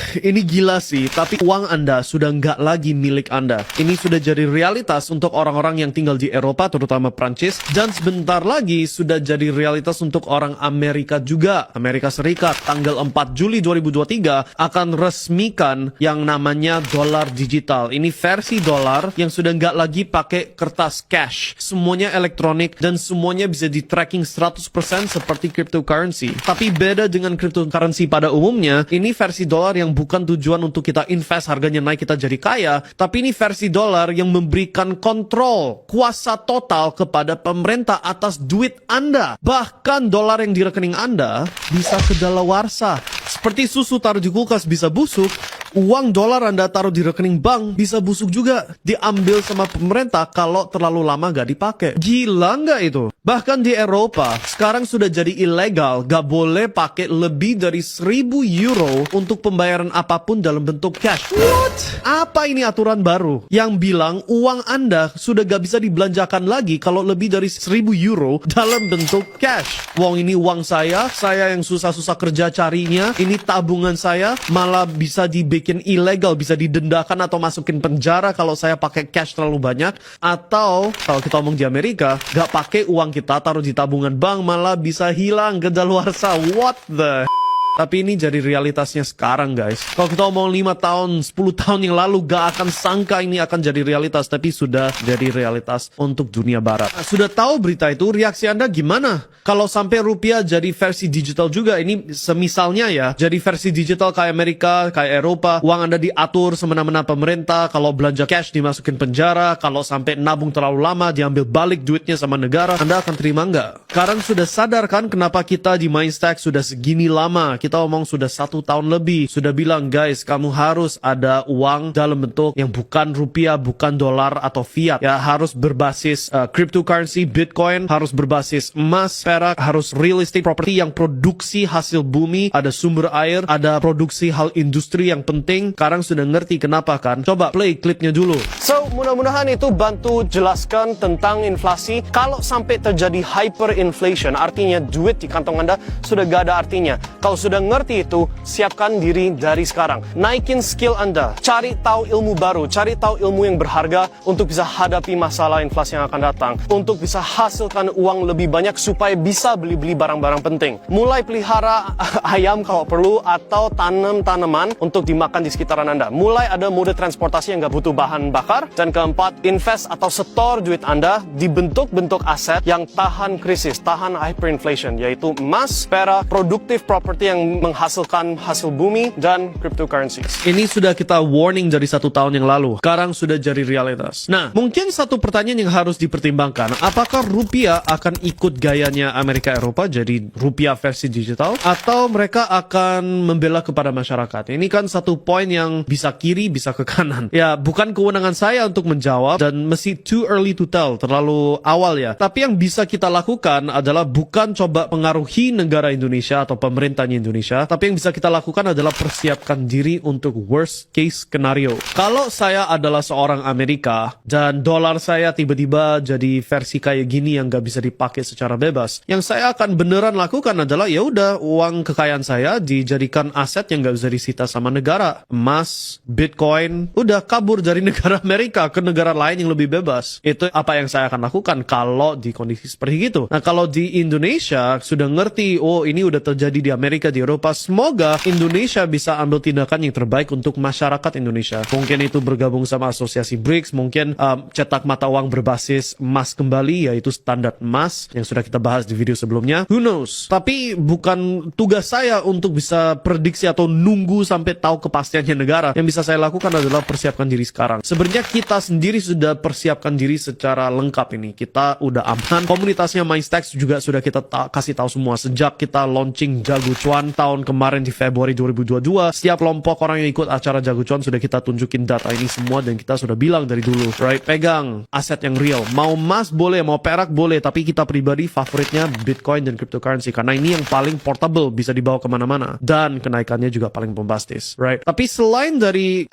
Ini gila sih, tapi uang Anda sudah nggak lagi milik Anda. Ini sudah jadi realitas untuk orang-orang yang tinggal di Eropa, terutama Prancis, dan sebentar lagi sudah jadi realitas untuk orang Amerika juga. Amerika Serikat, tanggal 4 Juli 2023 akan resmikan yang namanya dolar digital. Ini versi dolar yang sudah nggak lagi pakai kertas cash. Semuanya elektronik dan semuanya bisa di tracking 100% seperti cryptocurrency. Tapi beda dengan cryptocurrency pada umumnya, ini versi dolar yang bukan tujuan untuk kita invest harganya naik kita jadi kaya, tapi ini versi dolar yang memberikan kontrol, kuasa total kepada pemerintah atas duit Anda. Bahkan dolar yang di rekening Anda bisa kedaluarsa. Seperti susu taruh di kulkas bisa busuk, uang dolar Anda taruh di rekening bank bisa busuk juga. Diambil sama pemerintah kalau terlalu lama gak dipakai. Gila nggak itu? Bahkan di Eropa, sekarang sudah jadi ilegal, gak boleh pakai lebih dari 1.000 euro untuk pembayaran apapun dalam bentuk cash. What? Apa ini aturan baru? Yang bilang uang Anda sudah gak bisa dibelanjakan lagi kalau lebih dari 1.000 euro dalam bentuk cash. Wong ini uang saya yang susah-susah kerja carinya, ini tabungan saya, malah bisa dibikin ilegal, bisa didendakan atau masukin penjara kalau saya pakai cash terlalu banyak. Atau kalau kita omong di Amerika, gak pakai uang kita taruh di tabungan bank malah bisa hilang kedaluarsa. What the? Tapi ini jadi realitasnya sekarang guys. Kalau kita omong 5 tahun, 10 tahun yang lalu gak akan sangka ini akan jadi realitas. Tapi sudah jadi realitas untuk dunia barat. Sudah tahu berita itu, reaksi Anda gimana? Kalau sampai rupiah jadi versi digital juga, ini semisalnya ya, jadi versi digital kayak Amerika, kayak Eropa, uang Anda diatur semena-mena pemerintah, kalau belanja cash dimasukin penjara, kalau sampai nabung terlalu lama diambil balik duitnya sama negara, Anda akan terima nggak? Sekarang sudah sadar kan kenapa kita di Mindstack sudah segini lama? Kita omong sudah 1 tahun lebih, sudah bilang guys, kamu harus ada uang dalam bentuk yang bukan rupiah, bukan dolar atau fiat, ya harus berbasis cryptocurrency, Bitcoin, harus berbasis emas, perak, harus real estate property yang produksi hasil bumi, ada sumber air, ada produksi hal industri yang penting. Sekarang sudah ngerti kenapa kan? Coba play klipnya dulu. So, mudah-mudahan itu bantu jelaskan tentang inflasi. Kalau sampai terjadi hyperinflation, artinya duit di kantong Anda sudah gak ada artinya. Kalau sudah ngerti itu, siapkan diri dari sekarang. Naikin skill Anda, cari tahu ilmu baru, cari tahu ilmu yang berharga untuk bisa hadapi masalah inflasi yang akan datang, untuk bisa hasilkan uang lebih banyak supaya bisa beli-beli barang-barang penting. Mulai pelihara ayam kalau perlu, atau tanam tanaman untuk dimakan di sekitaran Anda. Mulai ada mode transportasi yang nggak butuh bahan bakar. Dan keempat, invest atau setor duit Anda di bentuk-bentuk aset yang tahan krisis, tahan hyperinflation, yaitu emas, perak, produktif property yang menghasilkan hasil bumi, dan cryptocurrency. Ini sudah kita warning dari 1 tahun yang lalu. Sekarang sudah jadi realitas. Nah, mungkin satu pertanyaan yang harus dipertimbangkan, apakah rupiah akan ikut gayanya Amerika Eropa jadi rupiah versi digital, atau mereka akan membela kepada masyarakat? Ini kan satu poin yang bisa kiri, bisa ke kanan. Ya, bukan kewenangan saya untuk menjawab dan masih too early to tell, terlalu awal ya. Tapi yang bisa kita lakukan adalah bukan coba pengaruhi negara Indonesia atau pemerintahnya Indonesia, tapi yang bisa kita lakukan adalah persiapkan diri untuk worst case scenario. Kalau saya adalah seorang Amerika dan dolar saya tiba-tiba jadi versi kayak gini yang gak bisa dipakai secara bebas, yang saya akan beneran lakukan adalah ya udah uang kekayaan saya dijadikan aset yang gak bisa disita sama negara, emas, Bitcoin, udah kabur dari negara Amerika ke negara lain yang lebih bebas. Itu apa yang saya akan lakukan kalau di kondisi seperti itu. Nah, kalau di Indonesia sudah ngerti, oh ini udah terjadi di Amerika, di Eropa, semoga Indonesia bisa ambil tindakan yang terbaik untuk masyarakat Indonesia. Mungkin itu bergabung sama asosiasi BRICS, mungkin cetak mata uang berbasis emas kembali, yaitu standar emas yang sudah kita bahas di video sebelumnya. Who knows? Tapi bukan tugas saya untuk bisa prediksi atau nunggu sampai tahu kepastiannya negara. Yang bisa saya lakukan adalah persiapkan diri sekarang. Sebenarnya kita sendiri sudah persiapkan diri secara lengkap ini. Kita udah aman. Komunitasnya Mindstack juga sudah kita kasih tahu semua. Sejak kita launching Jago Cuan tahun kemarin di Februari 2022, setiap kelompok orang yang ikut acara Jago Cuan sudah kita tunjukin data ini semua, dan kita sudah bilang dari dulu, right? Pegang aset yang real. Mau emas boleh, mau perak boleh, tapi kita pribadi favoritnya Bitcoin dan cryptocurrency karena ini yang paling portable, bisa dibawa kemana-mana, dan kenaikannya juga paling bombastis, right? Tapi selain dari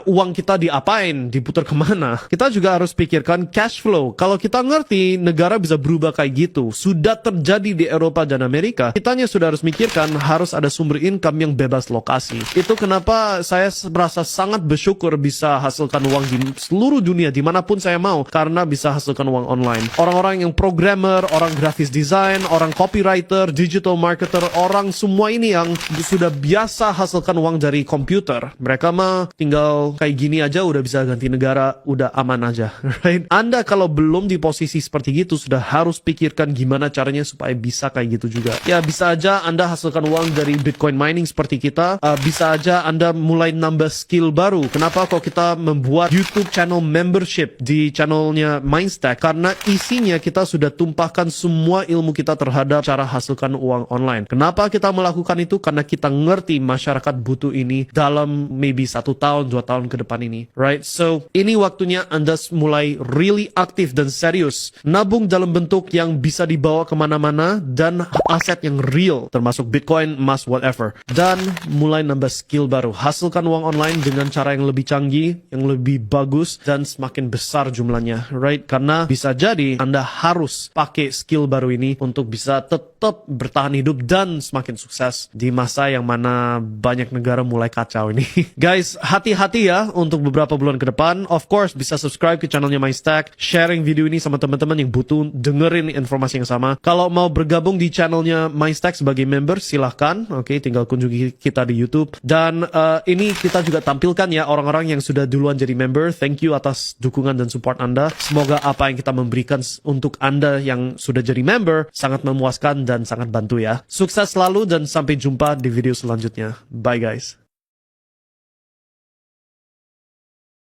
uang kita diapain, diputar kemana, kita juga harus pikirkan cash flow. Kalau kita ngerti negara bisa berubah kayak gitu, sudah terjadi di Eropa dan Amerika, kitanya sudah harus mikirkan harus harus ada sumber income yang bebas lokasi. Itu kenapa saya merasa sangat bersyukur bisa hasilkan uang di seluruh dunia dimanapun saya mau, karena bisa hasilkan uang online. Orang-orang yang programmer, orang graphic design, orang copywriter, digital marketer, orang semua ini yang sudah biasa hasilkan uang dari komputer, mereka mah tinggal kayak gini aja udah bisa ganti negara, udah aman aja, right? Anda kalau belum di posisi seperti gitu sudah harus pikirkan gimana caranya supaya bisa kayak gitu juga. Ya bisa aja Anda hasilkan uang dari Bitcoin mining seperti kita, bisa aja Anda mulai nambah skill baru. Kenapa kok kita membuat YouTube channel membership di channelnya Mindstack? Karena isinya kita sudah tumpahkan semua ilmu kita terhadap cara hasilkan uang online. Kenapa kita melakukan itu? Karena kita ngerti masyarakat butuh ini dalam maybe 1 tahun, 2 tahun ke depan ini, right? So, ini waktunya Anda mulai really aktif dan serius. Nabung dalam bentuk yang bisa dibawa kemana-mana dan aset yang real, termasuk Bitcoin, emas, whatever. Dan mulai nambah skill baru. Hasilkan uang online dengan cara yang lebih canggih, yang lebih bagus, dan semakin besar jumlahnya, right? Karena bisa jadi Anda harus pakai skill baru ini untuk bisa tetap bertahan hidup dan semakin sukses di masa yang mana banyak negara mulai kacau ini. Guys, hati-hati ya untuk beberapa bulan ke depan. Of course, bisa subscribe ke channelnya Mindstack, sharing video ini sama teman-teman yang butuh dengerin informasi yang sama. Kalau mau bergabung di channelnya Mindstack sebagai member, silahkan. Oke, tinggal kunjungi kita di YouTube. Dan ini kita juga tampilkan ya orang-orang yang sudah duluan jadi member. Thank you atas dukungan dan support Anda. Semoga apa yang kita memberikan untuk Anda yang sudah jadi member sangat memuaskan dan sangat bantu ya. Sukses selalu dan sampai jumpa di video selanjutnya. Bye guys.